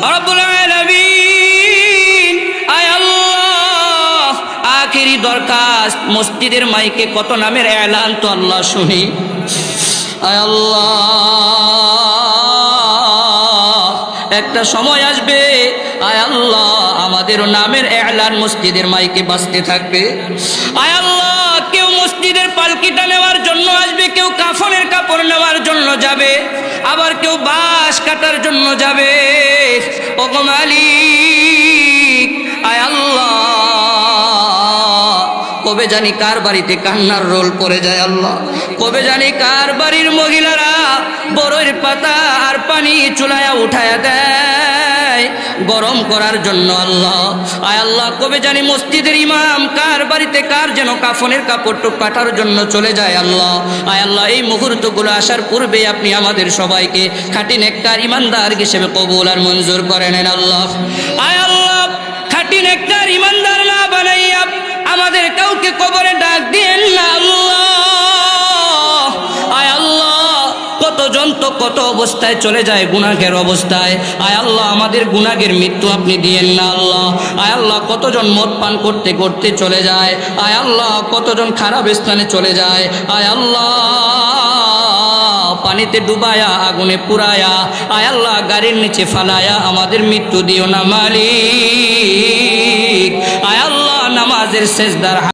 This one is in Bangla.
রব্বুল আলামিন আয় আল্লাহ আখেরি দরখাস্ত মসজিদের মাইকে কত নামের এলান তো আল্লাহ শুনি আয় আল্লাহ একটা সময় আসবে আয় আল্লাহ আমাদেরও নামের এলান মসজিদের মাইকে বাজতে থাকবে আয় আল্লাহ কেউ মসজিদের পালকিটা নেওয়ার জন্য আসবে কেউ কাফনের কাপড় নেওয়ার জন্য যাবে আবার কেউ বাঁশ কাটার জন্য যাবে ওগো মালিক আয় আল্লাহ কবে জানি কার বাড়িতে কান্নার রোল পড়ে যায় আল্লাহ কবে জানি কার বাড়ির মহিলারা বড়ইর পাতা আর পানি চুলায়া উঠায়া দেয় গরম করার জন্য আল্লাহ আয় আল্লাহ কবে জানি মসজিদের ইমাম কার বাড়িতে কার যেন কাফনের কাপড়টুক কাটার জন্য চলে যায় আল্লাহ আয় আল্লাহ এই মুহূর্তগুলো আসার পূর্বে আপনি আমাদের সবাইকে খাঁটি নেককার ইমানদার হিসেবে কবুল আর মঞ্জুর করে নেন আল্লাহ আয় আল্লাহ খাঁটি নেককার ইমানদার না বানাইয়া আমাদের কাউকে কবরে ডাক দিয়েন না আল্লাহ আয় আল্লাহ কতজন তো কত অবস্থায় চলে যায় গুনাহের অবস্থায় আয় আল্লাহ আমাদের গুনাহের মৃত্যু আপনি দিয়েন না আল্লাহ আয় আল্লাহ কতজন মদ পান করতে করতে চলে যায় আয় আল্লাহ কতজন খারাপ স্থানে চলে যায় আয় আল্লাহ পানিতে ডুবায়া আগুনে পুরায়া আয় আল্লাহ গাড়ির নিচে ফালায়া আমাদের মৃত্যু দিও না মালিক আয় আল্লাহ নামাজের সেজদার